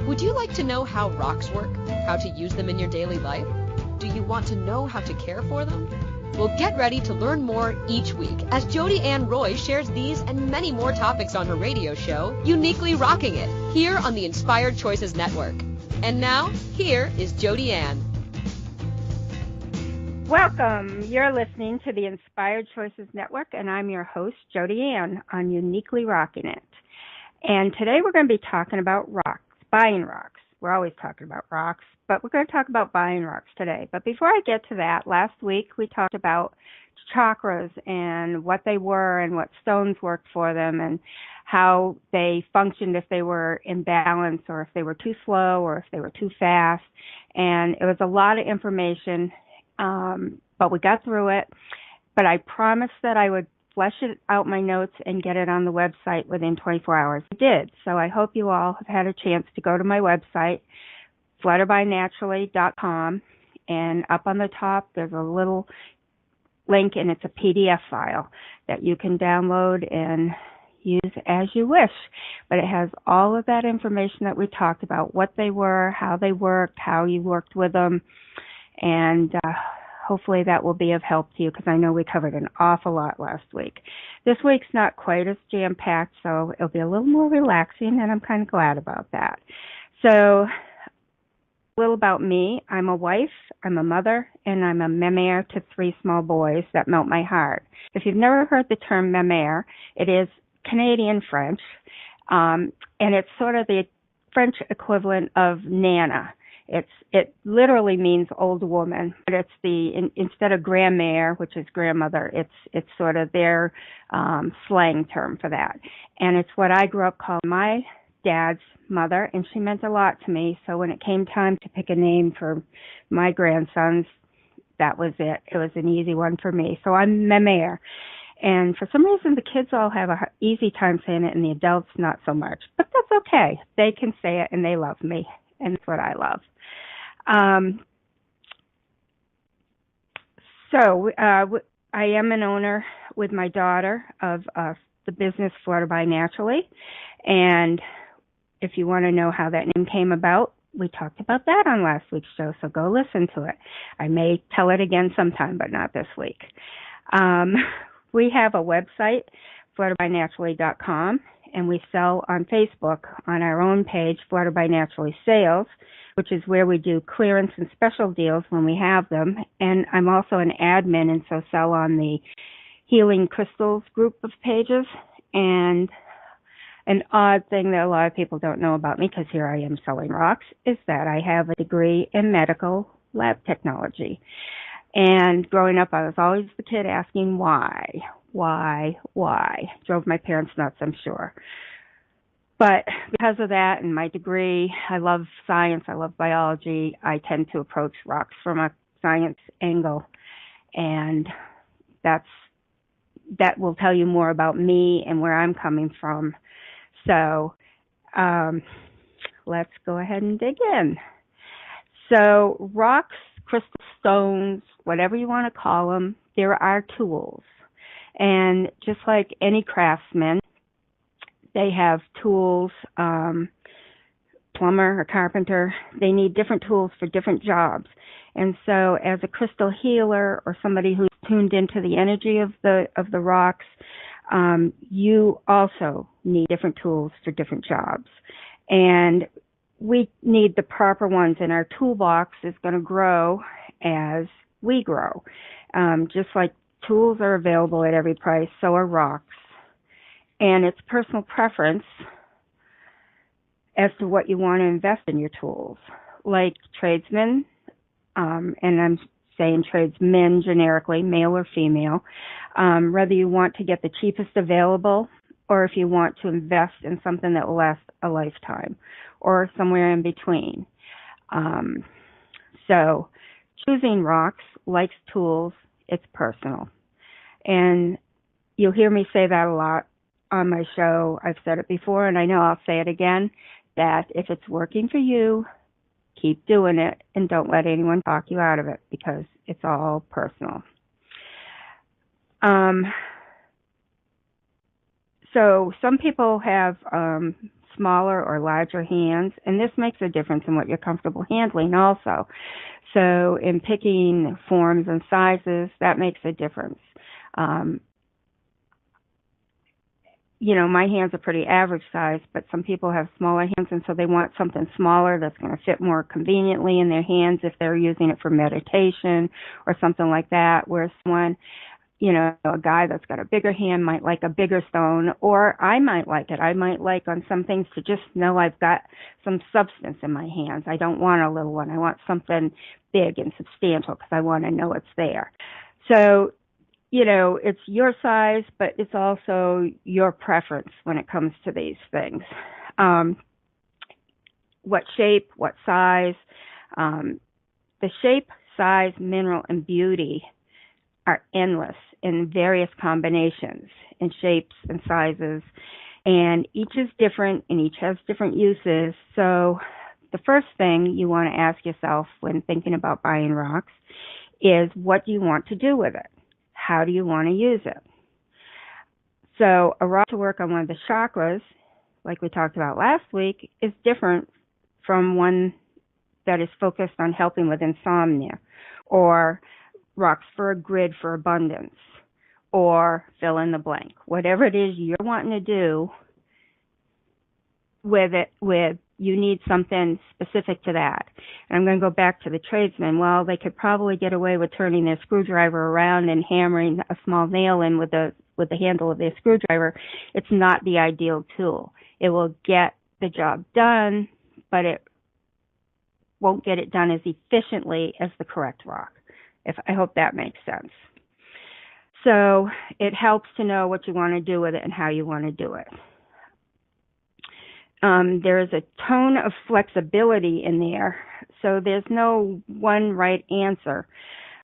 Would you like to know how rocks work? How to use them in your daily life? Do you want to know how to care for them? Well, get ready to learn more each week as Jody Ann Roy shares these and many more topics on her radio show, Uniquely Rocking It, here on the Inspired Choices Network. And now, here is Jody Ann. Welcome. You're listening to the Inspired Choices Network, and I'm your host, Jody Ann, on Uniquely Rocking It. And today we're going to be talking about rocks, buying rocks. We're always talking about rocks, but we're going to talk about buying rocks today. But before I get to that, last week we talked about chakras and what they were and what stones worked for them and how they functioned if they were in balance or if they were too slow or if they were too fast. And it was a lot of information, but we got through it. But I promised that I would flesh it out my notes and get it on the website within 24 hours. I did. So I hope you all have had a chance to go to my website, flutterbynaturally.com, and up on the top there's a little link, and it's a PDF file that you can download and use as you wish. But it has all of that information that we talked about, what they were, how they worked, how you worked with them, and hopefully that will be of help to you, because I know we covered an awful lot last week. This week's not quite as jam-packed, so it'll be a little more relaxing, and I'm kind of glad about that. So, a little about me. I'm a wife, I'm a mother, and I'm a mère to 3 small boys that melt my heart. If you've never heard the term mère, it is Canadian French, and it's sort of the French equivalent of Nana. It literally means old woman, but it's instead of grand-mère, which is grandmother, it's sort of their slang term for that. And it's what I grew up calling my dad's mother, and she meant a lot to me. So when it came time to pick a name for my grandsons, that was it. It was an easy one for me. So I'm mère. And for some reason, the kids all have an easy time saying it, and the adults not so much. But that's okay. They can say it, and they love me, and it's what I love. I am an owner with my daughter of the business Flutter by Naturally, and if you want to know how that name came about, we talked about that on last week's show, so go listen to it. I may tell it again sometime, but not this week. We have a website, flutterbynaturally.com, and we sell on Facebook on our own page, Flutter by Naturally Sales, which is where we do clearance and special deals when we have them. And I'm also an admin, and so sell on the Healing Crystals group of pages. And an odd thing that a lot of people don't know about me, because here I am selling rocks, is that I have a degree in medical lab technology. And growing up, I was always the kid asking why. Drove my parents nuts, I'm sure. But because of that and my degree, I love science, I love biology, I tend to approach rocks from a science angle. And that will tell you more about me and where I'm coming from. So let's go ahead and dig in. So rocks, crystal stones, whatever you want to call them, there are tools. And just like any craftsman, they have tools, plumber or carpenter, they need different tools for different jobs. And so as a crystal healer or somebody who's tuned into the energy of the rocks, you also need different tools for different jobs. And we need the proper ones, and our toolbox is going to grow as we grow. Just like tools are available at every price, so are rocks. And it's personal preference as to what you want to invest in your tools. Like tradesmen, and I'm saying tradesmen generically, male or female, whether you want to get the cheapest available or if you want to invest in something that will last a lifetime or somewhere in between. So choosing rocks, like tools, it's personal. And you'll hear me say that a lot on my show. I've said it before, and I know I'll say it again, that if it's working for you, keep doing it and don't let anyone talk you out of it, because it's all personal. So some people have smaller or larger hands, and this makes a difference in what you're comfortable handling also. So in picking forms and sizes, that makes a difference. My hands are pretty average size, but some people have smaller hands, and so they want something smaller that's going to fit more conveniently in their hands if they're using it for meditation or something like that, whereas someone, a guy that's got a bigger hand might like a bigger stone, or I might like it. I might like on some things to just know I've got some substance in my hands. I don't want a little one. I want something big and substantial because I want to know it's there. So, it's your size, but it's also your preference when it comes to these things. What shape, what size. The shape, size, mineral, and beauty are endless in various combinations and shapes and sizes, and each is different and each has different uses. So the first thing you want to ask yourself when thinking about buying rocks is, what do you want to do with it? How do you want to use it? So a rock to work on one of the chakras, like we talked about last week, is different from one that is focused on helping with insomnia, or rocks for a grid for abundance, or fill in the blank. Whatever it is you're wanting to do with it, you need something specific to that. And I'm going to go back to the tradesmen. Well, they could probably get away with turning their screwdriver around and hammering a small nail in with the handle of their screwdriver. It's not the ideal tool. It will get the job done, but it won't get it done as efficiently as the correct rock. I hope that makes sense. So it helps to know what you want to do with it and how you want to do it. There is a tone of flexibility in there, so there's no one right answer.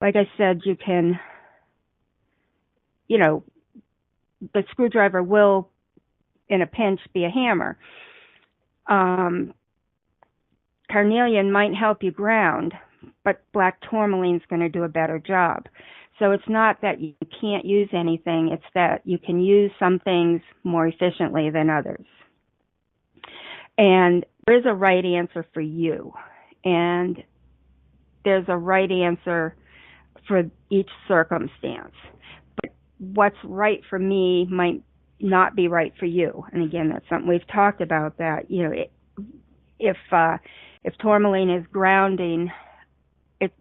Like I said, you can, the screwdriver will, in a pinch, be a hammer. Carnelian might help you ground, but black tourmaline is going to do a better job. So it's not that you can't use anything, it's that you can use some things more efficiently than others. And there is a right answer for you, and there's a right answer for each circumstance. But what's right for me might not be right for you. And again, that's something we've talked about, that, if tourmaline is grounding,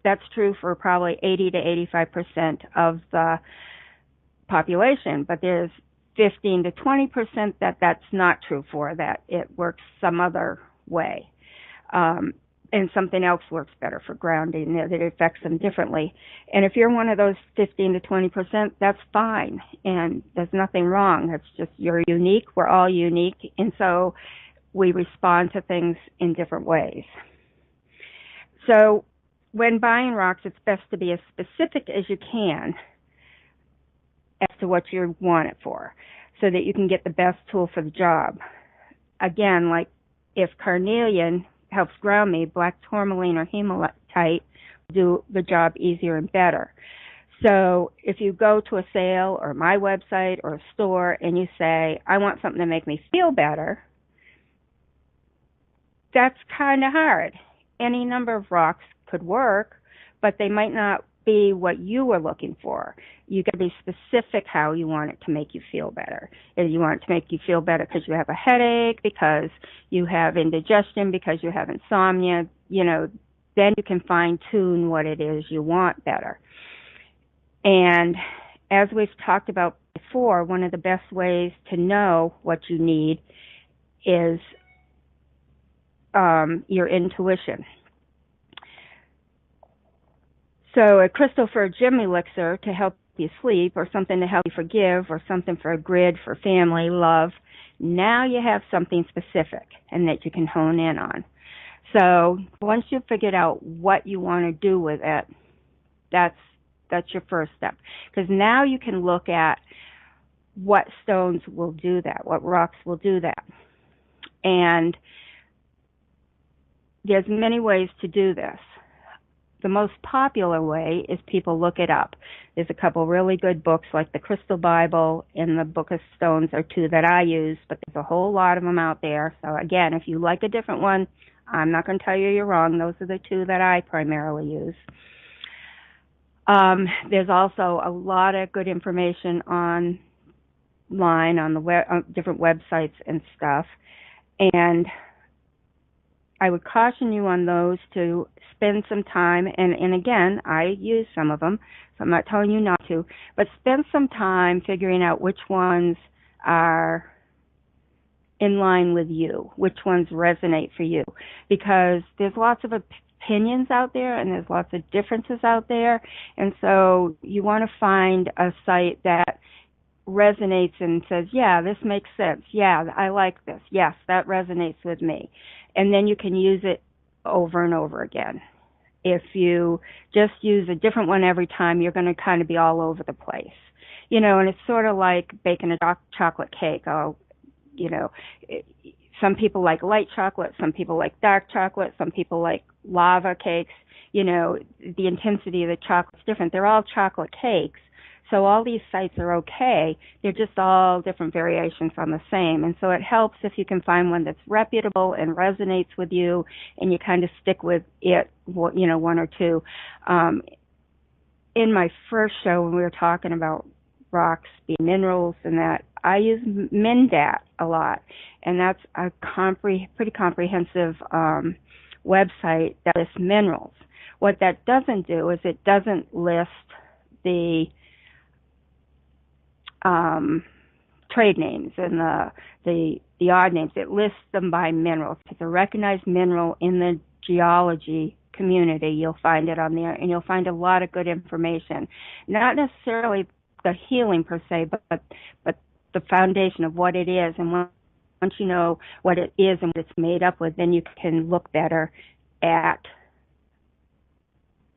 that's true for probably 80 to 85% of the population, but there's 15 to 20% that's not true for, that it works some other way. And something else works better for grounding, that it affects them differently. And if you're one of those 15 to 20%, that's fine, and there's nothing wrong. It's just you're unique. We're all unique, and so we respond to things in different ways. So when buying rocks, it's best to be as specific as you can as to what you want it for, so that you can get the best tool for the job. Again, like if carnelian helps ground me, black tourmaline or hematite do the job easier and better. So if you go to a sale or my website or a store and you say, I want something to make me feel better, that's kind of hard. Any number of rocks could work, but they might not be what you were looking for. You got to be specific how you want it to make you feel better. If you want it to make you feel better because you have a headache, because you have indigestion, because you have insomnia, then you can fine tune what it is you want better. And as we've talked about before, one of the best ways to know what you need is your intuition. So a crystal for a gym elixir to help you sleep, or something to help you forgive, or something for a grid for family, love. Now you have something specific and that you can hone in on. So once you've figured out what you want to do with it, that's your first step. Because now you can look at what stones will do that, what rocks will do that. And there's many ways to do this. The most popular way is people look it up. There's a couple really good books like the Crystal Bible and the Book of Stones are two that I use, but there's a whole lot of them out there. So again, if you like a different one, I'm not going to tell you you're wrong. Those are the two that I primarily use. There's also a lot of good information online on the web, on different websites and stuff. And I would caution you on those to spend some time, and again, I use some of them, so I'm not telling you not to, but spend some time figuring out which ones are in line with you, which ones resonate for you, because there's lots of opinions out there and there's lots of differences out there, and so you want to find a site that resonates and says, yeah, this makes sense, yeah, I like this, yes, that resonates with me. And then you can use it over and over again. If you just use a different one every time, you're going to kind of be all over the place. You know, and it's sort of like baking a chocolate cake. Some people like light chocolate, some people like dark chocolate, some people like lava cakes. You know, the intensity of the chocolate's different. They're all chocolate cakes. So all these sites are okay. They're just all different variations on the same. And so it helps if you can find one that's reputable and resonates with you and you kind of stick with it, you know, one or two. In my first show when we were talking about rocks being minerals and that, I use Mindat a lot. And that's a pretty comprehensive website that lists minerals. What that doesn't do is it doesn't list the trade names and the odd names. It lists them by minerals. If it's a recognized mineral in the geology community, you'll find it on there, and you'll find a lot of good information. Not necessarily the healing per se, but the foundation of what it is. And once you know what it is and what it's made up with, then you can look better at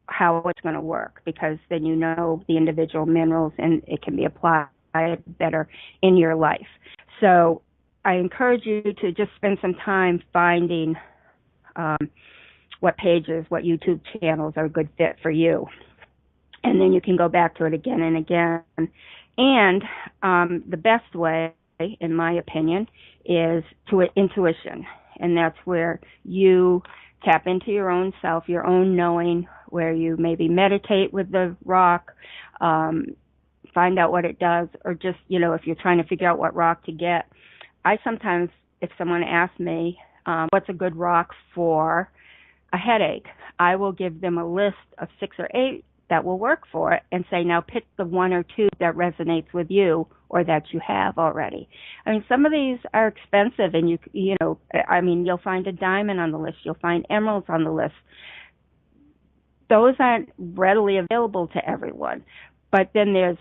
how it's going to work, because then you know the individual minerals and it can be applied better in your life. So I encourage you to just spend some time finding what pages, what YouTube channels are a good fit for you. And then you can go back to it again and again. And the best way, in my opinion, is to intuition. And that's where you tap into your own self, your own knowing, where you maybe meditate with the rock, find out what it does, or just, you know, if you're trying to figure out what rock to get. I sometimes, if someone asks me, what's a good rock for a headache, I will give them a list of 6 or 8 that will work for it and say, now pick the 1 or 2 that resonates with you or that you have already. I mean, some of these are expensive, and you'll find a diamond on the list, you'll find emeralds on the list. Those aren't readily available to everyone. But then there's,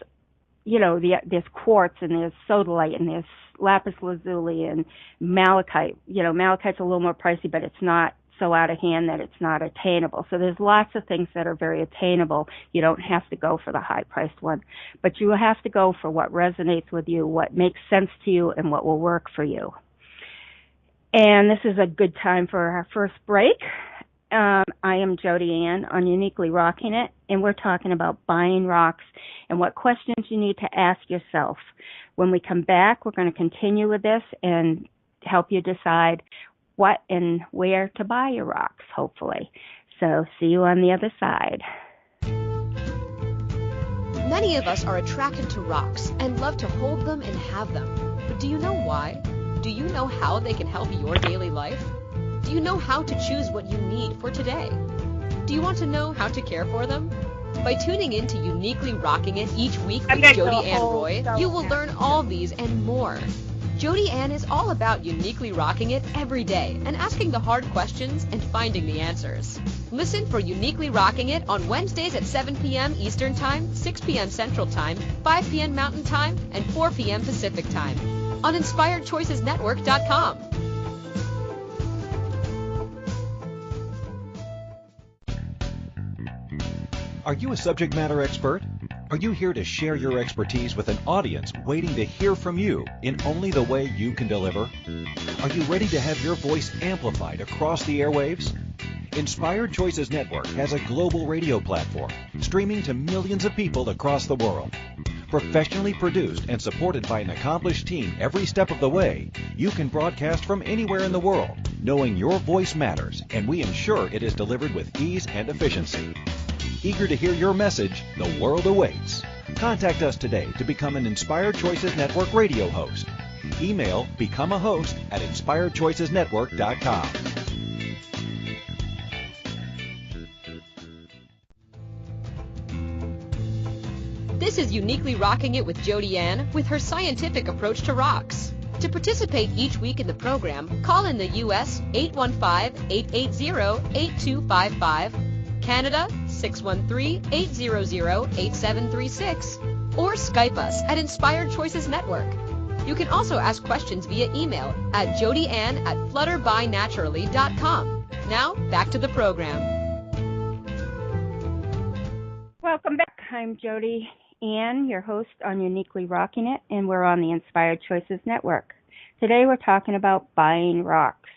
there's quartz, and there's sodalite, and there's lapis lazuli and malachite. Malachite's a little more pricey, but it's not so out of hand that it's not attainable. So there's lots of things that are very attainable. You don't have to go for the high-priced one, but you have to go for what resonates with you, what makes sense to you, and what will work for you. And this is a good time for our first break. I am Jody Ann on Uniquely Rocking It, and we're talking about buying rocks and what questions you need to ask yourself. When we come back, we're going to continue with this and help you decide what and where to buy your rocks, hopefully. So see you on the other side. Many of us are attracted to rocks and love to hold them and have them. But do you know why? Do you know how they can help your daily life? Do you know how to choose what you need for today? Do you want to know how to care for them? By tuning in to Uniquely Rocking It each week with Jody Ann Roy, you will learn all these and more. Jody Ann is all about uniquely rocking it every day and asking the hard questions and finding the answers. Listen for Uniquely Rocking It on Wednesdays at 7 p.m. Eastern Time, 6 p.m. Central Time, 5 p.m. Mountain Time, and 4 p.m. Pacific Time on InspiredChoicesNetwork.com. Are you a subject matter expert? Are you here to share your expertise with an audience waiting to hear from you in only the way you can deliver? Are you ready to have your voice amplified across the airwaves? Inspired Choices Network has a global radio platform, streaming to millions of people across the world. Professionally produced and supported by an accomplished team every step of the way, you can broadcast from anywhere in the world, knowing your voice matters, and we ensure it is delivered with ease and efficiency. Eager to hear your message, the world awaits. Contact us today to become an Inspired Choices Network radio host. Email becomeahost@inspiredchoicesnetwork.com. This is Uniquely Rocking It with Jody Ann with her scientific approach to rocks. To participate each week in the program, call in the U.S. 815-880-8255, Canada 613-800-8736, or Skype us at Inspired Choices Network. You can also ask questions via email at jodyann@flutterbynaturally.com. Now, back to the program. Welcome back. I'm Jody Ann, your host on Uniquely Rocking It, and we're on the Inspired Choices Network. Today we're talking about buying rocks.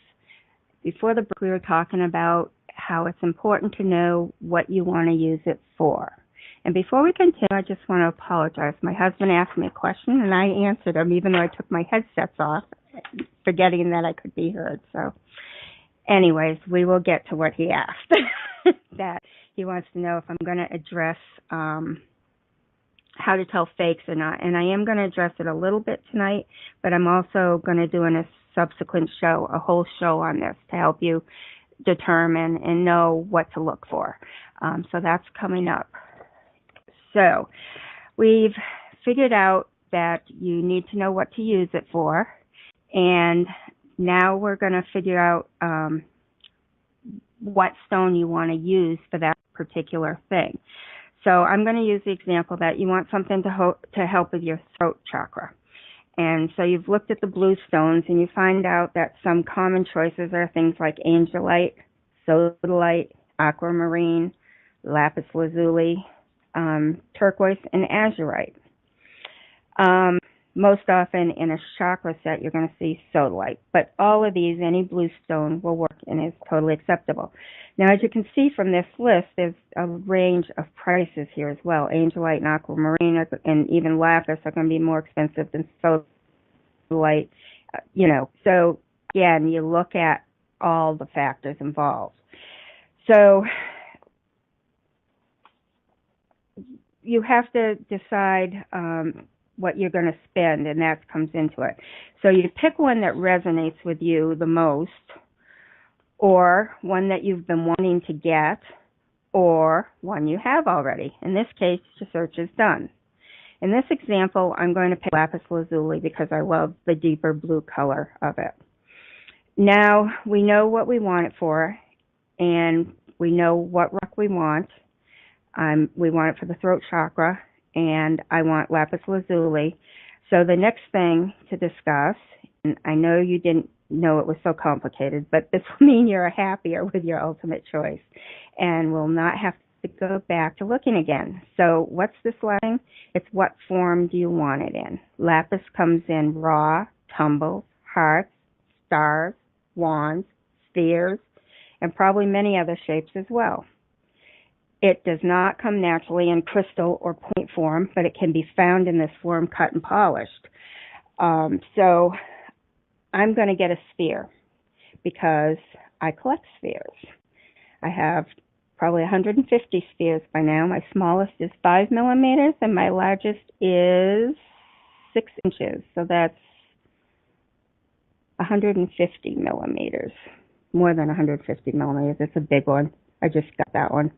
Before the break, we were talking about how it's important to know what you want to use it for. And before we continue, I just want to apologize. My husband asked me a question, and I answered him, even though I took my headsets off, forgetting that I could be heard. So anyways, we will get to what he asked. That he wants to know if I'm going to address how to tell fakes or not. And I am going to address it a little bit tonight, but I'm also going to do in a subsequent show, a whole show on this to help you determine and know what to look for. So that's coming up. So we've figured out that you need to know what to use it for. And now we're going to figure out what stone you want to use for that particular thing. So I'm going to use the example that you want something to help with your throat chakra. And so you've looked at the blue stones and you find out that some common choices are things like angelite, sodalite, aquamarine, lapis lazuli, turquoise, and azurite. Most often in a chakra set, you're going to see sodalite. But all of these, any blue stone will work and is totally acceptable. Now, as you can see from this list, there's a range of prices here as well. Angelite and aquamarine and even lapis are going to be more expensive than sodalite. So again, you look at all the factors involved. So you have to decide what you're going to spend, and that comes into it. So you pick one that resonates with you the most, or one that you've been wanting to get, or one you have already. In this case, your search is done. In this example, I'm going to pick lapis lazuli because I love the deeper blue color of it. Now, we know what we want it for, and we know what rock we want. We want it for the throat chakra, and I want lapis lazuli. So the next thing to discuss, and I know you didn't know it was so complicated, but this will mean you're happier with your ultimate choice and will not have to go back to looking again. So what's this lighting? It's what form do you want it in? Lapis comes in raw, tumbles, hearts, stars, wands, spheres, and probably many other shapes as well. It does not come naturally in crystal or point form, but it can be found in this form cut and polished. So I'm going to get a sphere because I collect spheres. I have probably 150 spheres by now. My smallest is 5 millimeters and my largest is 6 inches. So that's 150 millimeters, more than 150 millimeters. It's a big one. I just got that one.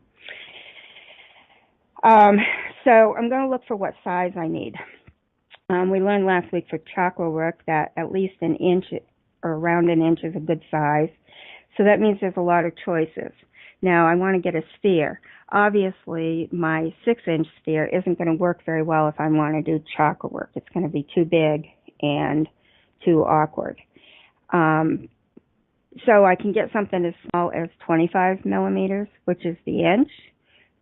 So I'm going to look for what size I need. We learned last week for chakra work that at least an inch or around an inch is a good size. So that means there's a lot of choices. Now, I want to get a sphere. Obviously, my 6-inch sphere isn't going to work very well if I want to do chakra work. It's going to be too big and too awkward. So I can get something as small as 25 millimeters, which is the inch,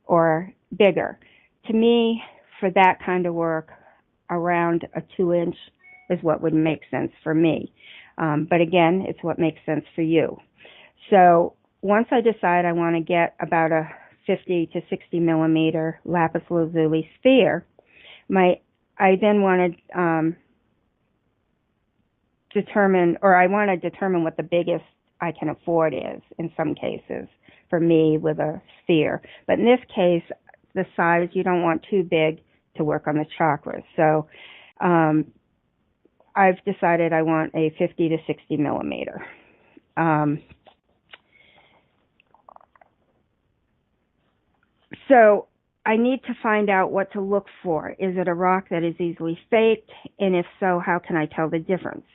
or bigger. To me, for that kind of work, around a 2-inch is what would make sense for me. But again, it's what makes sense for you. So once I decide I want to get about a 50 to 60 millimeter lapis lazuli sphere, I then want to determine what the biggest I can afford is in some cases for me with a sphere. But in this case, the size, you don't want too big to work on the chakras. So I've decided I want a 50 to 60 millimeter. So I need to find out what to look for. Is it a rock that is easily faked? And if so, how can I tell the difference?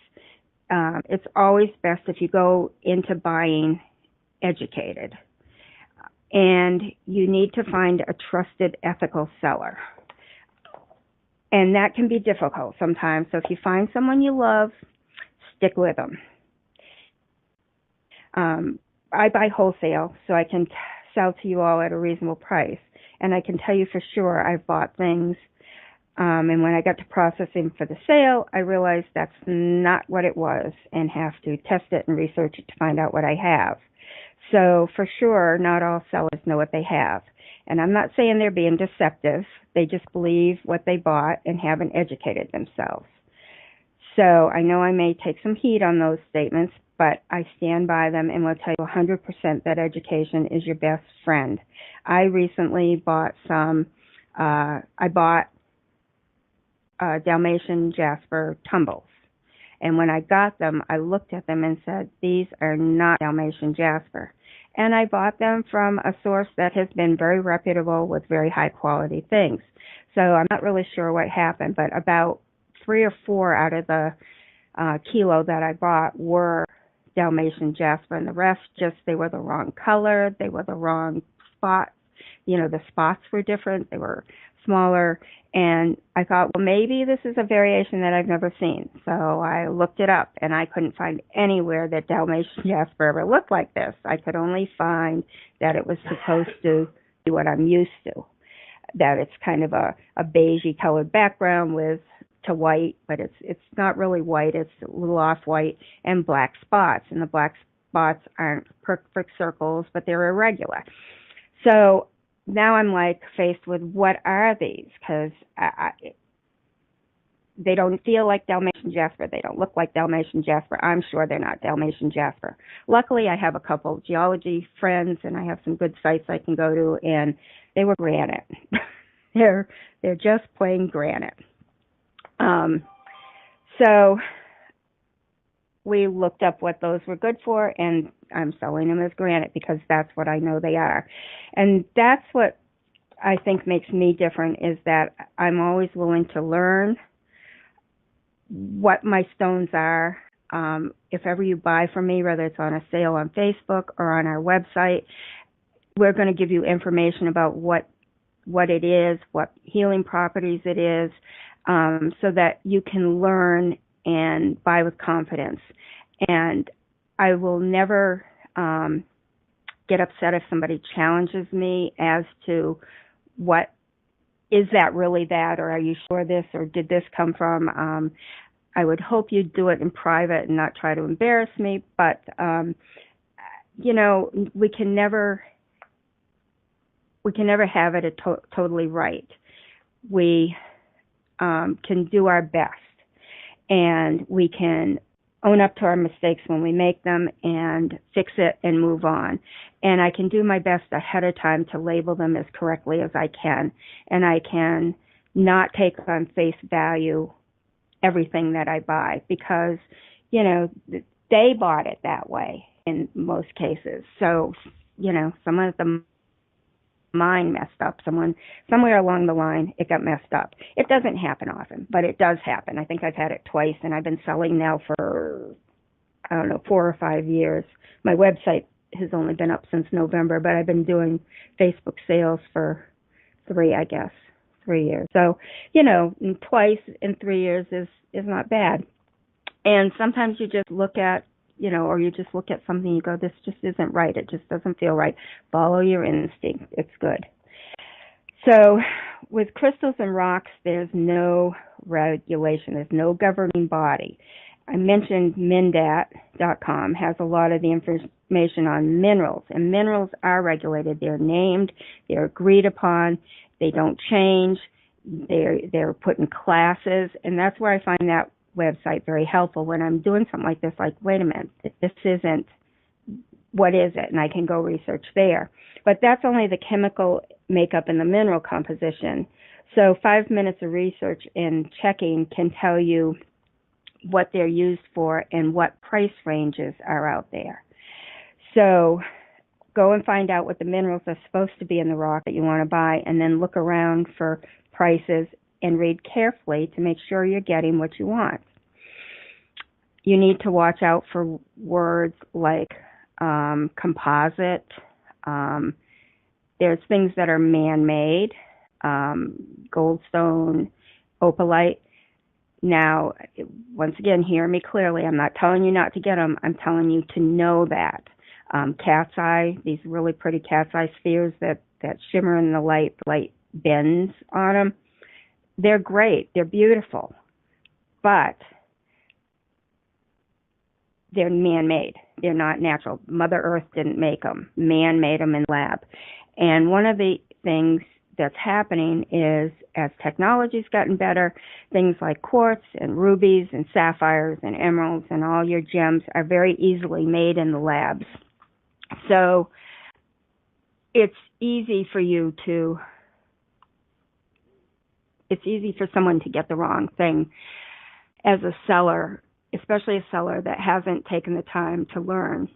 It's always best if you go into buying educated. And you need to find a trusted, ethical seller. And that can be difficult sometimes. So if you find someone you love, stick with them. I buy wholesale, so I can sell to you all at a reasonable price. And I can tell you for sure I've bought things. And when I got to processing for the sale, I realized that's not what it was and have to test it and research it to find out what I have. So for sure, not all sellers know what they have. And I'm not saying they're being deceptive. They just believe what they bought and haven't educated themselves. So I know I may take some heat on those statements, but I stand by them and will tell you 100% that education is your best friend. I recently bought Dalmatian Jasper tumbles. And when I got them, I looked at them and said, these are not Dalmatian Jasper. And I bought them from a source that has been very reputable with very high quality things. So I'm not really sure what happened, but about 3 or 4 out of the kilo that I bought were Dalmatian Jasper, and the rest they were the wrong color, they were the wrong spots. The spots were different, they were smaller, and I thought, well, maybe this is a variation that I've never seen. So I looked it up, and I couldn't find anywhere that Dalmatian Jasper ever looked like this. I could only find that it was supposed to be what I'm used to, that it's kind of a beigey colored background to white, but it's not really white, it's a little off-white, and black spots. And the black spots aren't perfect circles, but they're irregular. So now I'm faced with what are these? Because they don't feel like Dalmatian Jasper. They don't look like Dalmatian Jasper. I'm sure they're not Dalmatian Jasper. Luckily, I have a couple geology friends, and I have some good sites I can go to, and they were granite. They're just plain granite. So we looked up what those were good for, and I'm selling them as granite because that's what I know they are. And that's what I think makes me different, is that I'm always willing to learn what my stones are. If ever you buy from me, whether it's on a sale on Facebook or on our website, we're going to give you information about what it is, what healing properties it is, so that you can learn and buy with confidence. And I will never get upset if somebody challenges me as to what is that really that, or are you sure this, or did this come from? I would hope you'd do it in private and not try to embarrass me, but we can never have it totally right. We can do our best, and we can own up to our mistakes when we make them and fix it and move on. And I can do my best ahead of time to label them as correctly as I can. And I can not take on face value everything that I buy because, they bought it that way in most cases. So, someone at the mine messed up. Somewhere along the line, it got messed up. It doesn't happen often, but it does happen. I think I've had it twice, and I've been selling now for, 4 or 5 years. My website has only been up since November, but I've been doing Facebook sales for 3 years. So, twice in 3 years is not bad. And sometimes you just look at, or you just look at something and you go, this just isn't right. It just doesn't feel right. Follow your instinct. It's good. So with crystals and rocks, there's no regulation. There's no governing body. I mentioned Mindat.com has a lot of the information on minerals, and minerals are regulated. They're named, they're agreed upon, they don't change, they're put in classes, and that's where I find that website very helpful when I'm doing something like this, like, wait a minute, this isn't, what is it? And I can go research there. But that's only the chemical makeup and the mineral composition. So 5 minutes of research and checking can tell you what they're used for and what price ranges are out there. So go and find out what the minerals are supposed to be in the rock that you want to buy, and then look around for prices and read carefully to make sure you're getting what you want. You need to watch out for words like composite. There's things that are man-made, goldstone, opalite. Now, once again, hear me clearly. I'm not telling you not to get them. I'm telling you to know that. Cat's eye, these really pretty cat's eye spheres that shimmer in the light bends on them, they're great. They're beautiful. But they're man-made. They're not natural. Mother Earth didn't make them. Man made them in the lab. And one of the things that's happening is, as technology's gotten better, things like quartz and rubies and sapphires and emeralds and all your gems are very easily made in the labs. So it's easy for someone to get the wrong thing as a seller, especially a seller that hasn't taken the time to learn.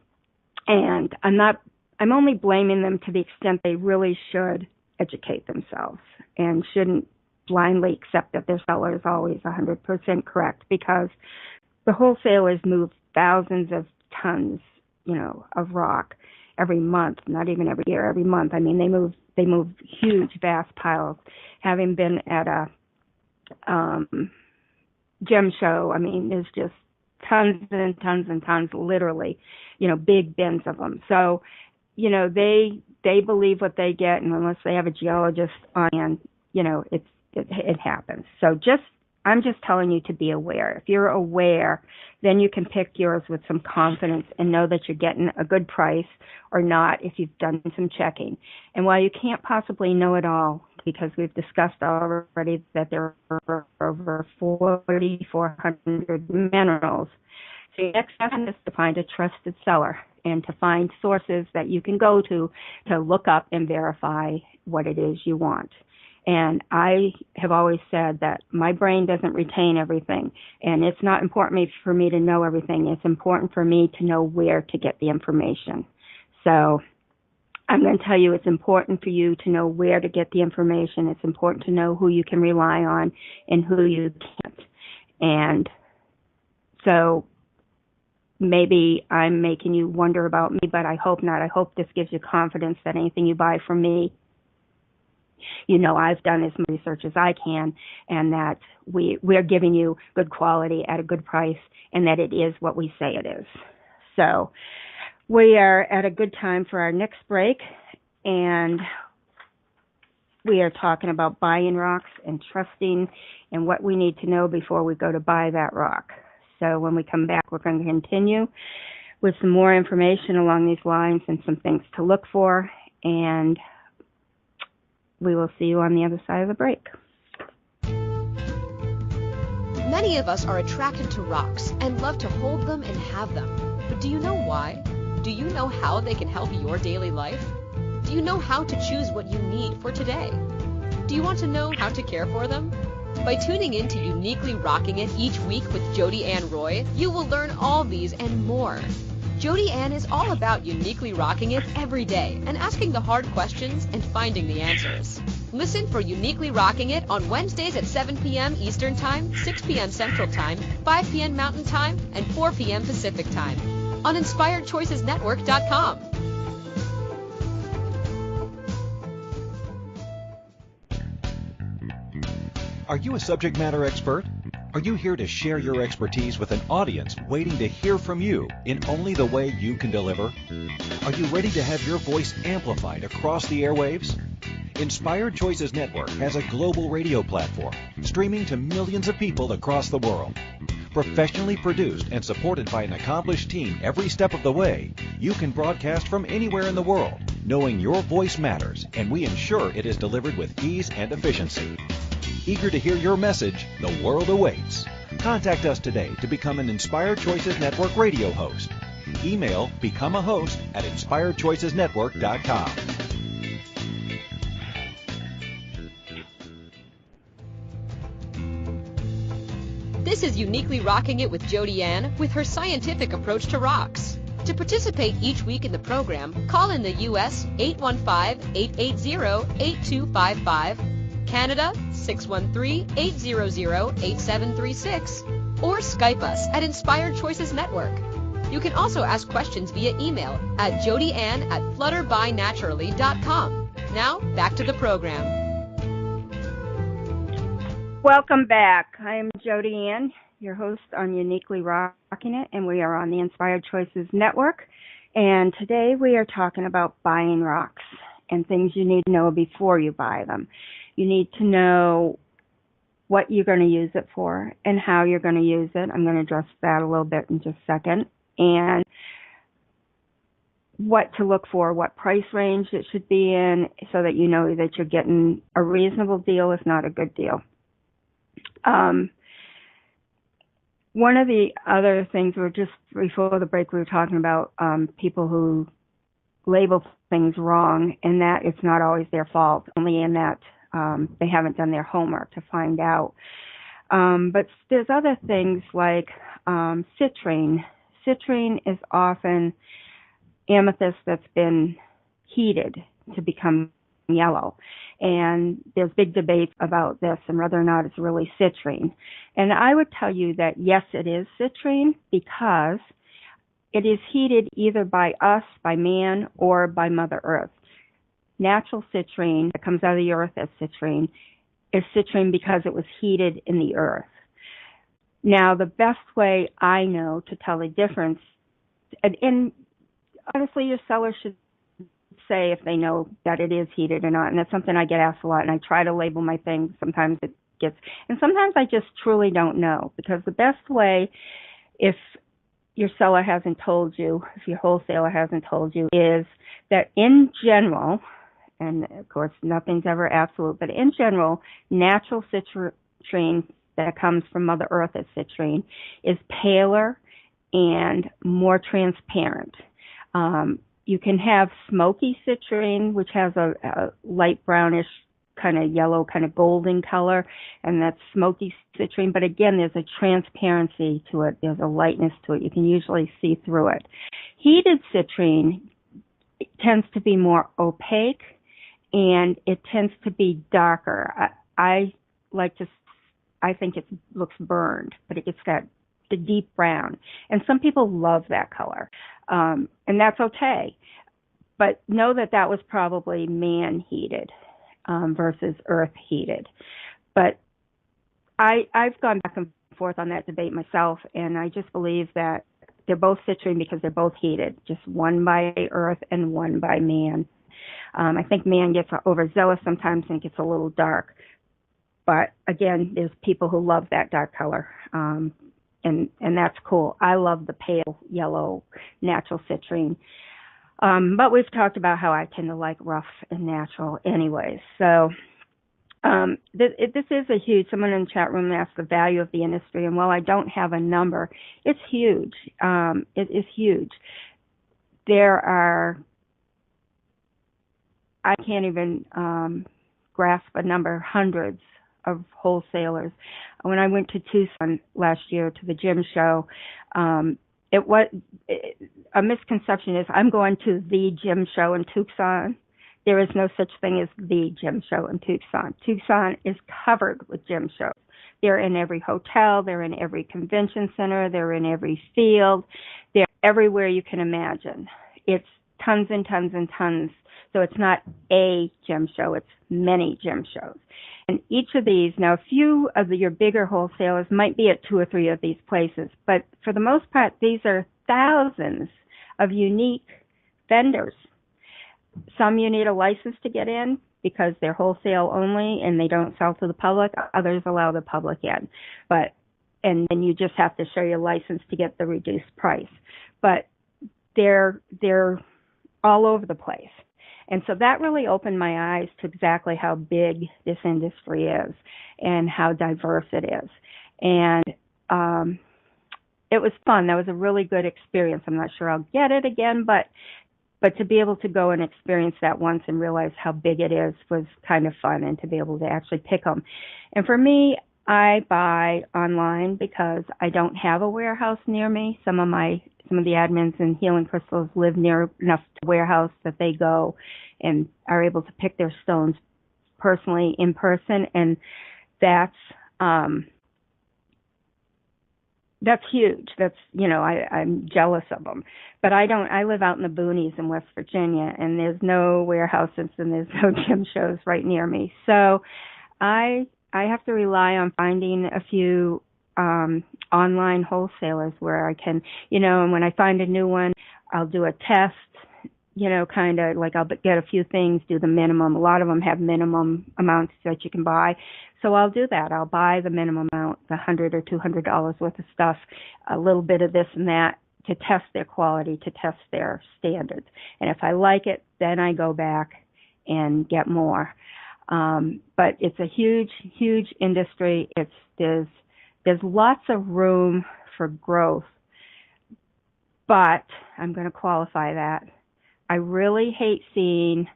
And I'm only blaming them to the extent they really should educate themselves and shouldn't blindly accept that their seller is always 100% correct, because the wholesalers move thousands of tons, of rock every month, not even every year, every month. I mean, they move huge, vast piles. Having been at a gem show, I mean, there's just tons and tons and tons, literally, big bins of them. So, they believe what they get, and unless they have a geologist on hand, it happens. So I'm just telling you to be aware. If you're aware, then you can pick yours with some confidence and know that you're getting a good price or not if you've done some checking. And while you can't possibly know it all, because we've discussed already that there are over 4,400 minerals, so your next step is to find a trusted seller and to find sources that you can go to look up and verify what it is you want. And I have always said that my brain doesn't retain everything, and it's not important for me to know everything. It's important for me to know where to get the information. So I'm going to tell you, it's important for you to know where to get the information. It's important to know who you can rely on and who you can't. And so maybe I'm making you wonder about me, but I hope not. I hope this gives you confidence that anything you buy from me, I've done as much research as I can, and that we're giving you good quality at a good price, and that it is what we say it is. So we are at a good time for our next break, and we are talking about buying rocks and trusting and what we need to know before we go to buy that rock. So when we come back, we're going to continue with some more information along these lines and some things to look for, and we will see you on the other side of the break. Many of us are attracted to rocks and love to hold them and have them. But do you know why? Do you know how they can help your daily life? Do you know how to choose what you need for today? Do you want to know how to care for them? By tuning in to Uniquely Rocking It each week with Jody Ann Roy, you will learn all these and more. Jody Ann is all about uniquely rocking it every day and asking the hard questions and finding the answers. Listen for Uniquely Rocking It on Wednesdays at 7 p.m. Eastern Time, 6 p.m. Central Time, 5 p.m. Mountain Time, and 4 p.m. Pacific Time on InspiredChoicesNetwork.com. Are you a subject matter expert? Are you here to share your expertise with an audience waiting to hear from you in only the way you can deliver? Are you ready to have your voice amplified across the airwaves? Inspired Choices Network has a global radio platform streaming to millions of people across the world. Professionally produced and supported by an accomplished team every step of the way, you can broadcast from anywhere in the world, knowing your voice matters, and we ensure it is delivered with ease and efficiency. Eager to hear your message? The world awaits. Contact us today to become an Inspired Choices Network radio host. Email becomeahost@inspiredchoicesnetwork.com. This is Uniquely Rocking It with Jody Ann with her scientific approach to rocks. To participate each week in the program, call in the U.S. 815-880-8255, Canada 613-800-8736, or Skype us at Inspired Choices Network. You can also ask questions via email at jodyann@flutterbynaturally.com. Now, back to the program. Welcome back. I am Jody Ann, your host on Uniquely Rocking It, and we are on the Inspired Choices Network. And today we are talking about buying rocks and things you need to know before you buy them. You need to know what you're going to use it for and how you're going to use it. I'm going to address that a little bit in just a second. And what to look for, what price range it should be in, so that you know that you're getting a reasonable deal, if not a good deal. One of the other things before the break, we were talking about people who label things wrong, and that it's not always their fault, only in that they haven't done their homework to find out. But there's other things like citrine. Citrine is often amethyst that's been heated to become yellow. And there's big debates about this and whether or not it's really citrine. And I would tell you that yes, it is citrine, because it is heated either by us, by man, or by Mother Earth. Natural citrine that comes out of the earth as citrine is citrine because it was heated in the earth. Now, the best way I know to tell the difference, and honestly, your seller should say if they know that it is heated or not, and that's something I get asked a lot, and I try to label my things. Sometimes it gets, and sometimes I just truly don't know, because the best way, if your seller hasn't told you, if your wholesaler hasn't told you, is that in general, and of course nothing's ever absolute, but in general, natural citrine that comes from Mother Earth as citrine is paler and more transparent. You can have smoky citrine, which has a light brownish kind of yellow, kind of golden color, and that's smoky citrine. But again, there's a transparency to it. There's a lightness to it. You can usually see through it. Heated citrine tends to be more opaque, and it tends to be darker. I think it looks burned, but it gets the deep brown. And some people love that color, and that's okay. But know that that was probably man-heated versus earth-heated. But I've gone back and forth on that debate myself, and I just believe that they're both citrine because they're both heated, just one by earth and one by man. I think man gets overzealous sometimes and gets a little dark. But again, there's people who love that dark color. And that's cool. I love the pale yellow natural citrine. But we've talked about how I tend to like rough and natural anyways. So this is a huge, someone in the chat room asked the value of the industry. And while I don't have a number, it's huge. It is huge. There are, I can't even grasp a number, hundreds of wholesalers. When I went to Tucson last year to the gym show, a misconception is I'm going to the gym show in Tucson. There is no such thing as the gym show in Tucson. Tucson is covered with gym shows. They're in every hotel. They're in every convention center. They're in every field. They're everywhere you can imagine. It's tons and tons and tons. So it's not a gym show. It's many gym shows. And each of these, now a few of your bigger wholesalers might be at 2 or 3 of these places, but for the most part, these are thousands of unique vendors. Some you need a license to get in because they're wholesale only and they don't sell to the public. Others allow the public in. But and then you just have to show your license to get the reduced price. But they're all over the place. And so that really opened my eyes to exactly how big this industry is and how diverse it is. And it was fun. That was a really good experience. I'm not sure I'll get it again, but to be able to go and experience that once and realize how big it is was kind of fun, and to be able to actually pick them. And for me, I buy online because I don't have a warehouse near me. Some of the admins in Healing Crystals live near enough to the warehouse that they go and are able to pick their stones personally in person, and that's huge. That's, I'm jealous of them. But I live out in the boonies in West Virginia, and there's no warehouses and there's no gym shows right near me. So I have to rely on finding a few online wholesalers where I can, and when I find a new one, I'll do a test, kind of like I'll get a few things, do the minimum. A lot of them have minimum amounts that you can buy. So I'll do that. I'll buy the minimum amount, the $100 or $200 worth of stuff, a little bit of this and that, to test their quality, to test their standards. And if I like it, then I go back and get more. But it's a huge, huge industry. There's lots of room for growth. But I'm going to qualify that. I really hate seeing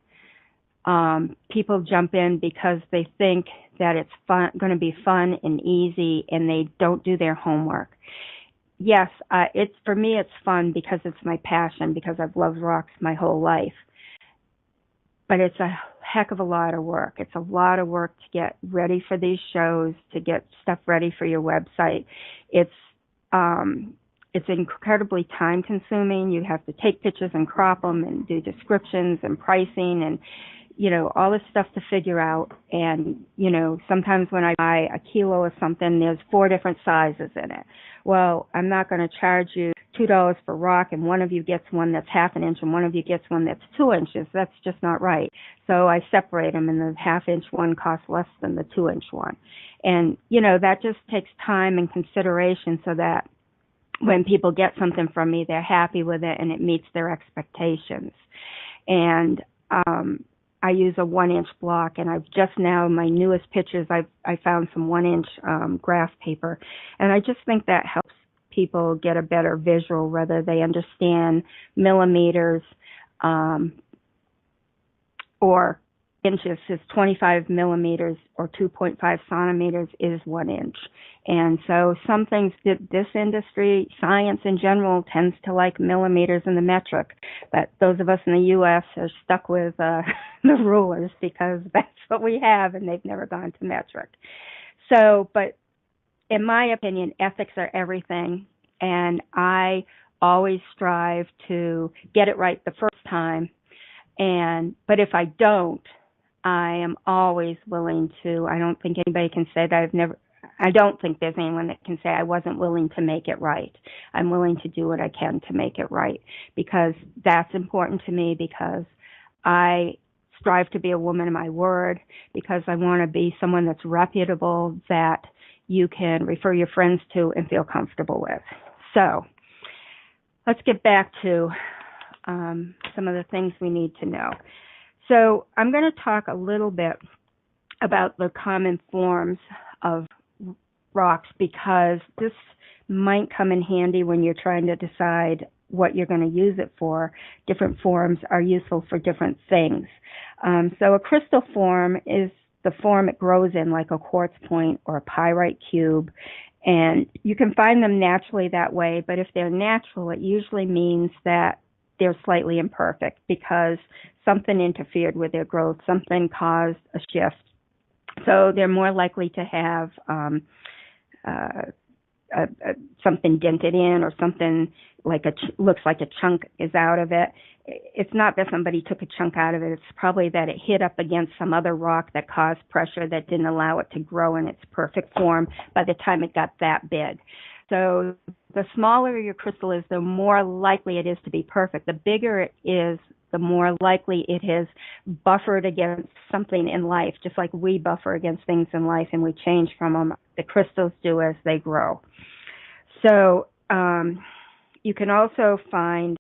people jump in because they think that it's going to be fun and easy, and they don't do their homework. Yes, for me it's fun because it's my passion, because I've loved rocks my whole life. But it's a heck of a lot of work. It's a lot of work to get ready for these shows, to get stuff ready for your website. It's incredibly time consuming. You have to take pictures and crop them and do descriptions and pricing and, all this stuff to figure out. And, sometimes when I buy a kilo of something, there's 4 different sizes in it. Well, I'm not going to charge you $2 for rock, and one of you gets one that's half an inch and one of you gets one that's 2 inches. That's just not right. So I separate them, and the half-inch one costs less than the 2-inch one. And, that just takes time and consideration so that when people get something from me, they're happy with it and it meets their expectations. And I use a 1-inch block, and I've just now, my newest pictures, I found some 1-inch graph paper, and I just think that helps people get a better visual, whether they understand millimeters or inches. Is 25 millimeters or 2.5 centimeters is 1 inch. And so some things that this industry, science in general, tends to like millimeters in the metric. But those of us in the U.S. are stuck with the rulers because that's what we have, and they've never gone to metric. So, but in my opinion, ethics are everything, and I always strive to get it right the first time. But if I don't, I am always willing to. I don't think anybody can say that I don't think there's anyone that can say I wasn't willing to make it right. I'm willing to do what I can to make it right, because that's important to me, because I strive to be a woman of my word, because I want to be someone that's reputable, that you can refer your friends to and feel comfortable with. So let's get back to some of the things we need to know. So I'm going to talk a little bit about the common forms of rocks, because this might come in handy when you're trying to decide what you're going to use it for. Different forms are useful for different things. So a crystal form is the form it grows in, like a quartz point or a pyrite cube. And you can find them naturally that way, but if they're natural, it usually means that they're slightly imperfect because something interfered with their growth, something caused a shift. So they're more likely to have something dented in, or something like looks like a chunk is out of it. It's not that somebody took a chunk out of it. It's probably that it hit up against some other rock that caused pressure that didn't allow it to grow in its perfect form by the time it got that big. So the smaller your crystal is, the more likely it is to be perfect. The bigger it is, the more likely it is buffered against something in life, just like we buffer against things in life and we change from them the crystals do as they grow. So you can also find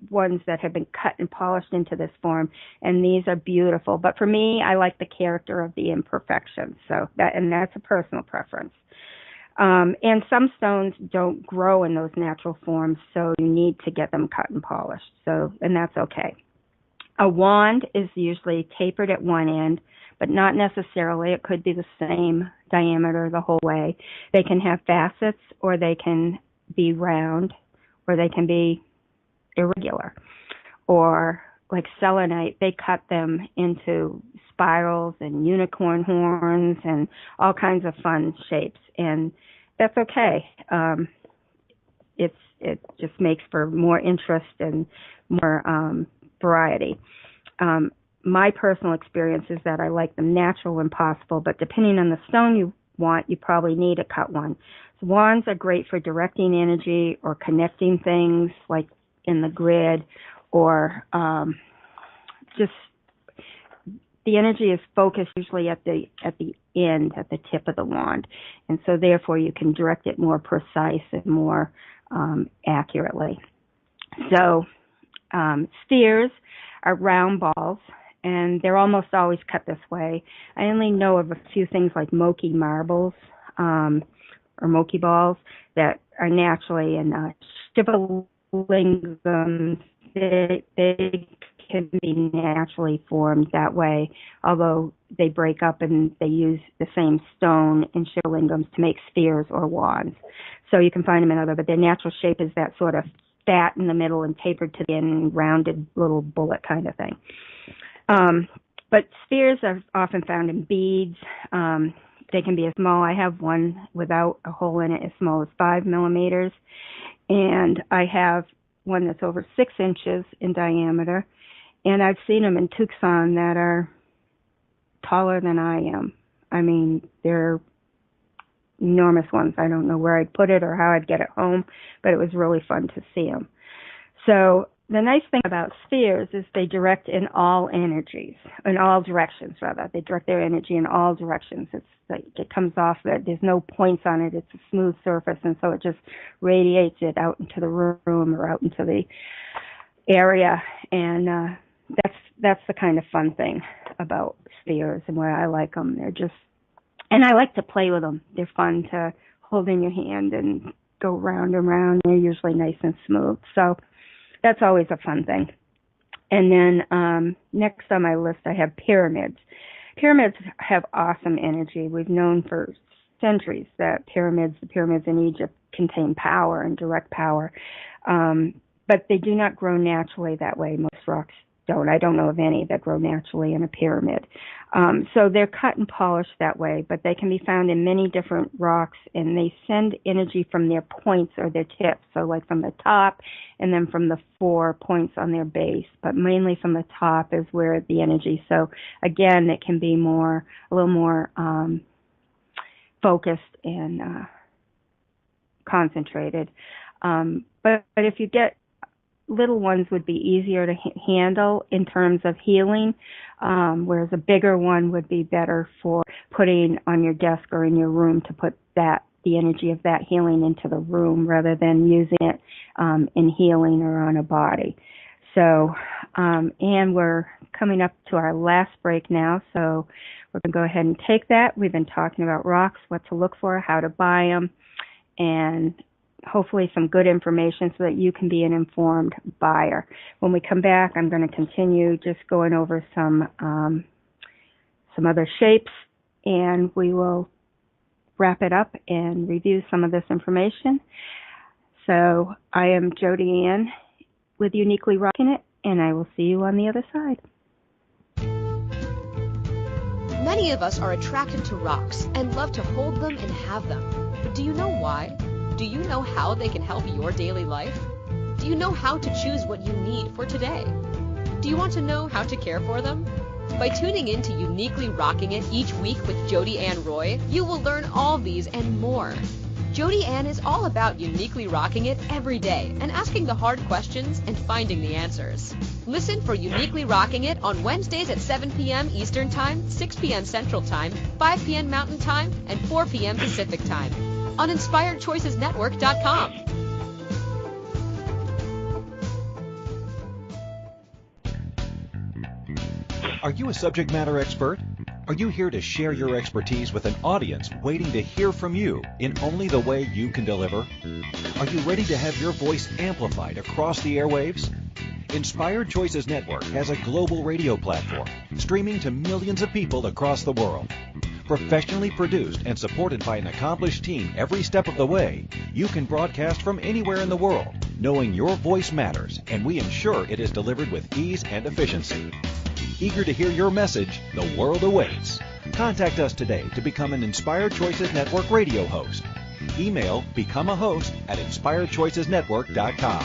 ones that have been cut and polished into this form, and these are beautiful. But for me, I like the character of the imperfections. So that's a personal preference. And some stones don't grow in those natural forms, so you need to get them cut and polished. And that's okay. A wand is usually tapered at one end, but not necessarily. It could be the same diameter the whole way. They can have facets, or they can be round, or they can be irregular. Or like selenite, they cut them into spirals and unicorn horns and all kinds of fun shapes, and that's okay. It just makes for more interest and more variety. My personal experience is that I like them natural when possible, but depending on the stone you want, you probably need a cut one. So wands are great for directing energy or connecting things like in the grid, or just the energy is focused usually at the end, at the tip of the wand, and so therefore you can direct it more precise and more accurately. So spheres are round balls, and they're almost always cut this way. I only know of a few things like mochi marbles or mochi balls that are naturally, and shivlingams, they can be naturally formed that way, although they break up and they use the same stone in shivlingams to make spheres or wands. So you can find them in other, but their natural shape is that sort of fat in the middle and tapered to the end and rounded little bullet kind of thing. But spheres are often found in beads. They can be as small. I have one without a hole in it as small as 5 millimeters. And I have one that's over 6 inches in diameter. And I've seen them in Tucson that are taller than I am. I mean, they're enormous ones. I don't know where I'd put it or how I'd get it home, but it was really fun to see them. So the nice thing about spheres is they direct in all energies, in all directions rather. They direct their energy in all directions. It's like it comes off that there's no points on it. It's a smooth surface, and so it just radiates it out into the room or out into the area. And that's the kind of fun thing about spheres and why I like them. They're just, and I like to play with them. They're fun to hold in your hand and go round and round. They're usually nice and smooth. So that's always a fun thing. And then next on my list, I have pyramids. Pyramids have awesome energy. We've known for centuries that the pyramids in Egypt contain power and direct power. But they do not grow naturally that way. Most rocks don't. I don't know of any that grow naturally in a pyramid. So they're cut and polished that way, but they can be found in many different rocks, and they send energy from their points or their tips, so like from the top and then from the 4 points on their base, but mainly from the top is where the energy. So again, it can be a little more focused and concentrated. But if you get little ones would be easier to handle in terms of healing, whereas a bigger one would be better for putting on your desk or in your room to put the energy of that healing into the room rather than using it in healing or on a body. So, and we're coming up to our last break now, so we're going to go ahead and take that. We've been talking about rocks, what to look for, how to buy them, and hopefully some good information so that you can be an informed buyer. When we come back, I'm going to continue just going over some other shapes, and we will wrap it up and review some of this information. So I am Jody Ann with Uniquely Rocking It, and I will see you on the other side. Many of us are attracted to rocks and love to hold them and have them. But do you know why? Do you know how they can help your daily life? Do you know how to choose what you need for today? Do you want to know how to care for them? By tuning in to Uniquely Rocking It each week with Jody Ann Roy, you will learn all these and more. Jody Ann is all about uniquely rocking it every day and asking the hard questions and finding the answers. Listen for Uniquely Rocking It on Wednesdays at 7 p.m. Eastern Time, 6 p.m. Central Time, 5 p.m. Mountain Time, and 4 p.m. Pacific Time on InspiredChoicesNetwork.com. Are you a subject matter expert? Are you here to share your expertise with an audience waiting to hear from you in only the way you can deliver? Are you ready to have your voice amplified across the airwaves? Inspired Choices Network has a global radio platform streaming to millions of people across the world. Professionally produced and supported by an accomplished team every step of the way, you can broadcast from anywhere in the world, knowing your voice matters, and we ensure it is delivered with ease and efficiency. Eager to hear your message, the world awaits. Contact us today to become an Inspired Choices Network radio host. Email becomeahost@inspiredchoicesnetwork.com.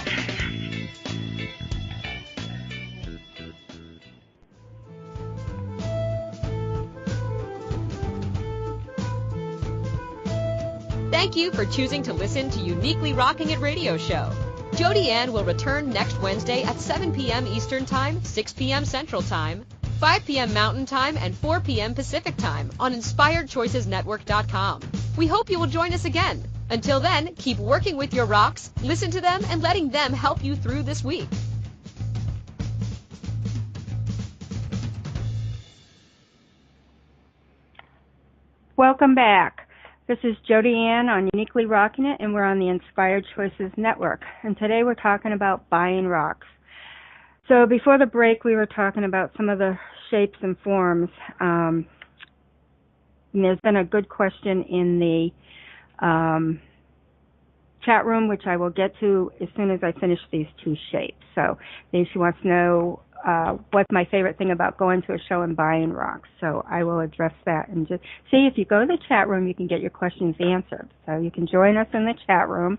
Thank you for choosing to listen to Uniquely Rocking It Radio Show. Jody Ann will return next Wednesday at 7 p.m. Eastern Time, 6 p.m. Central Time, 5 p.m. Mountain Time, and 4 p.m. Pacific Time on InspiredChoicesNetwork.com. We hope you will join us again. Until then, keep working with your rocks, listen to them, and letting them help you through this week. Welcome back. This is Jody Ann on Uniquely Rocking It, and we're on the Inspired Choices Network. And today we're talking about buying rocks. So before the break, we were talking about some of the shapes and forms. And there's been a good question in the chat room, which I will get to as soon as I finish these two shapes. So she wants to know what's my favorite thing about going to a show and buying rocks. So I will address that and just see if you go to the chat room, you can get your questions answered. So you can join us in the chat room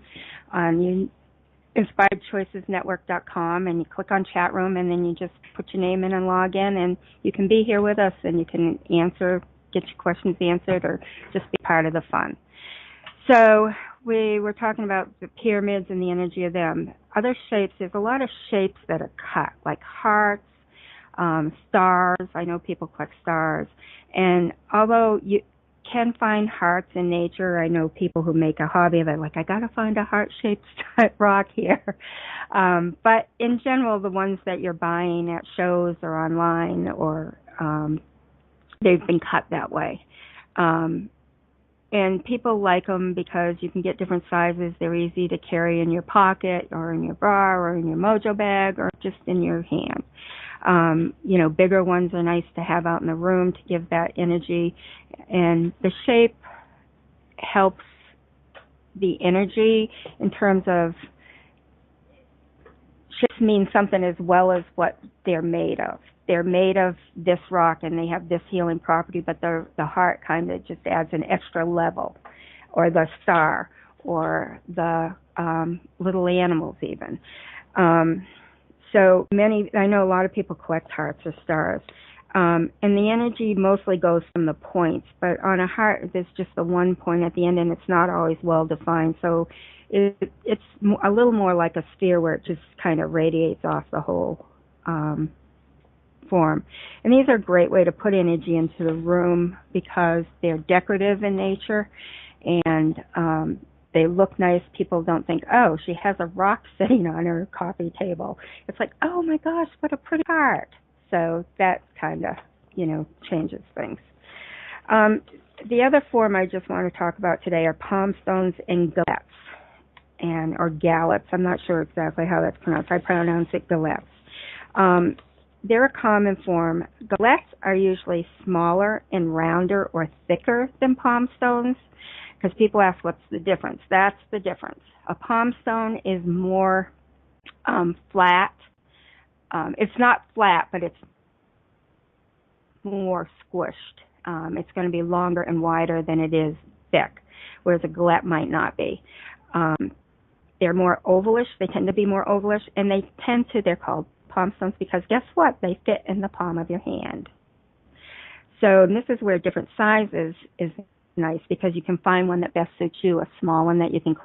on InspiredChoicesNetwork.com, and you click on chat room, and then you just put your name in and log in, and you can be here with us, and you can get your questions answered, or just be part of the fun. So we were talking about the pyramids and the energy of them. Other shapes, there's a lot of shapes that are cut, like hearts, stars. I know people collect stars. And although you can find hearts in nature, I know people who make a hobby of it, like, I got to find a heart-shaped rock here. But in general, the ones that you're buying at shows or online, or they've been cut that way. And people like them because you can get different sizes. They're easy to carry in your pocket or in your bra or in your mojo bag or just in your hand. Bigger ones are nice to have out in the room to give that energy. And the shape helps the energy in terms of shapes mean something as well as what they're made of. They're made of this rock and they have this healing property, but the heart kind of just adds an extra level, or the star, or the little animals even. So I know a lot of people collect hearts or stars. And the energy mostly goes from the points, but on a heart, there's just the one point at the end, and it's not always well defined. So it's a little more like a sphere where it just kind of radiates off the whole form. And these are a great way to put energy into the room because they're decorative in nature, and they look nice. People don't think, oh, she has a rock sitting on her coffee table. It's like, oh my gosh, what a pretty heart. So that kind of, changes things. The other form I just want to talk about today are palm stones and galettes, or gallettes. I'm not sure exactly how that's pronounced. I pronounce it galettes. They're a common form. Galettes are usually smaller and rounder or thicker than palm stones, because people ask, what's the difference? That's the difference. A palm stone is more flat. It's not flat, but it's more squished. It's going to be longer and wider than it is thick, whereas a galette might not be. They're more ovalish. They tend to be more ovalish, and they're called palm stones because guess what? They fit in the palm of your hand. So this is where different sizes is nice because you can find one that best suits you, a small one that you can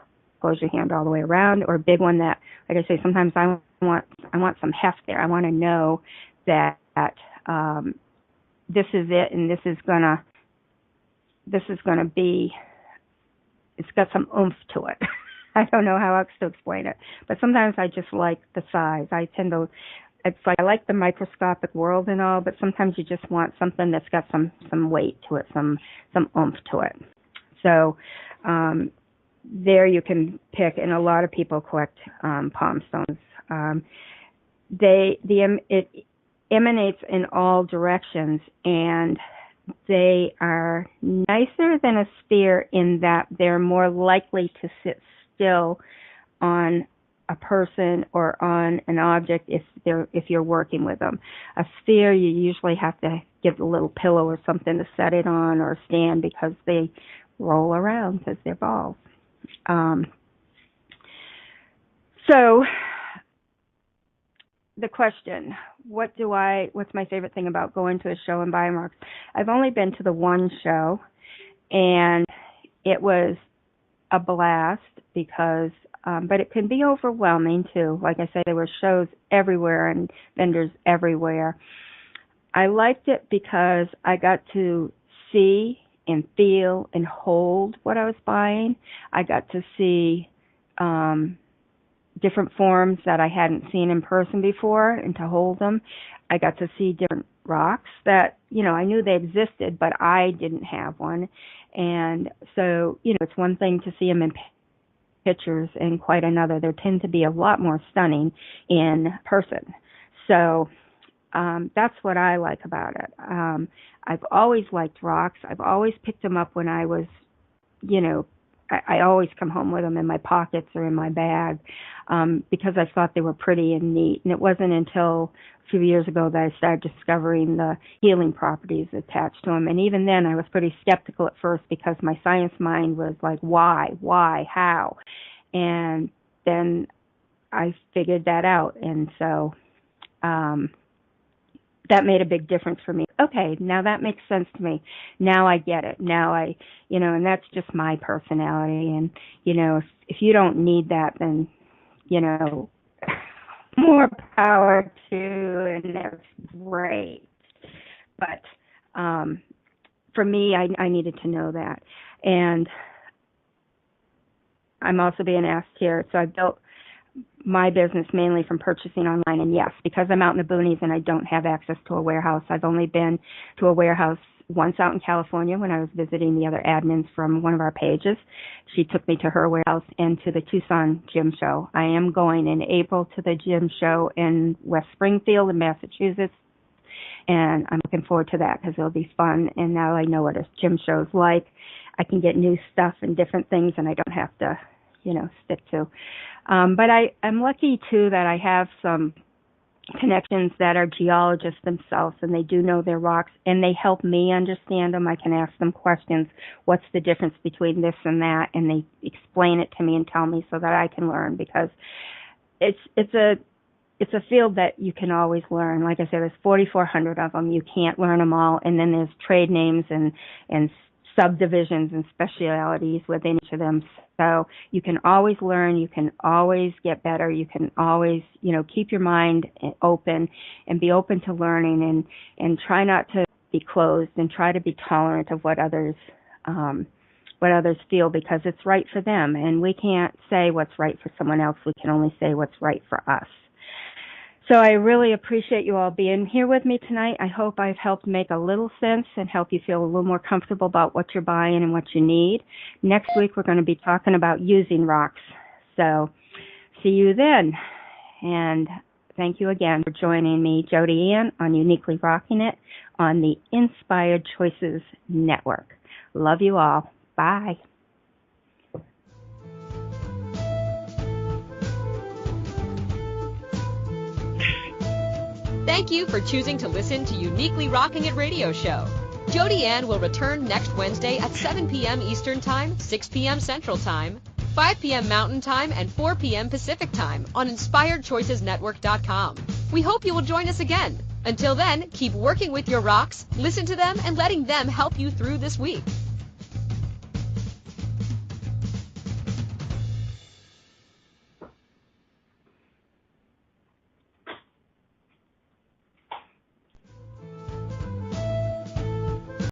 close your hand all the way around, or a big one that, like I say, sometimes I want some heft there. I want to know that this is it, and this is gonna be. It's got some oomph to it. I don't know how else to explain it, but sometimes I just like the size. It's like I like the microscopic world and all, but sometimes you just want something that's got some weight to it, some oomph to it. So there you can pick, and a lot of people collect palm stones. It emanates in all directions, and they are nicer than a sphere in that they're more likely to sit still on a person or on an object if you're working with them. A sphere, you usually have to give a little pillow or something to set it on or stand because they roll around because they're balls. So the question, what's my favorite thing about going to a show and buying rocks? I've only been to the one show, and it was a blast because, but it can be overwhelming too. Like I said, there were shows everywhere and vendors everywhere. I liked it because I got to see and feel and hold what I was buying. I got to see different forms that I hadn't seen in person before and to hold them. I got to see different rocks that, I knew they existed, but I didn't have one. And so, it's one thing to see them in pictures and quite another. They tend to be a lot more stunning in person. So that's what I like about it. I've always liked rocks. I've always picked them up when I was, I always come home with them in my pockets or in my bag because I thought they were pretty and neat. And it wasn't until a few years ago that I started discovering the healing properties attached to them. And even then, I was pretty skeptical at first because my science mind was like, why, how? And then I figured that out. And so that made a big difference for me. Okay, now that makes sense to me. Now I get it. Now and that's just my personality. And, if you don't need that, then, more power to, and that's great. But for me, I needed to know that. And I'm also being asked here, so I built my business mainly from purchasing online. And yes, because I'm out in the boonies and I don't have access to a warehouse, I've only been to a warehouse once out in California when I was visiting the other admins from one of our pages. She took me to her warehouse and to the Tucson Gym Show. I am going in April to the Gym Show in West Springfield in Massachusetts, and I'm looking forward to that because it'll be fun. And now I know what a gym show's like. I can get new stuff and different things, and I don't have to, stick to. But I'm lucky, too, that I have some connections that are geologists themselves, and they do know their rocks, and they help me understand them. I can ask them questions. What's the difference between this and that? And they explain it to me and tell me so that I can learn, because it's a field that you can always learn. Like I said, there's 4,400 of them. You can't learn them all. And then there's trade names and subdivisions and specialities within each of them. So you can always learn, you can always get better, you can always, keep your mind open and be open to learning and try not to be closed and try to be tolerant of what others feel, because it's right for them. And we can't say what's right for someone else. We can only say what's right for us. So I really appreciate you all being here with me tonight. I hope I've helped make a little sense and help you feel a little more comfortable about what you're buying and what you need. Next week, we're going to be talking about using rocks. So see you then. And thank you again for joining me, Jody Ann, on Uniquely Rocking It on the Inspired Choices Network. Love you all. Bye. Thank you for choosing to listen to Uniquely Rocking It radio show. Jody Ann will return next Wednesday at 7 p.m. Eastern Time, 6 p.m. Central Time, 5 p.m. Mountain Time, and 4 p.m. Pacific Time on InspiredChoicesNetwork.com. We hope you will join us again. Until then, keep working with your rocks, listen to them, and letting them help you through this week.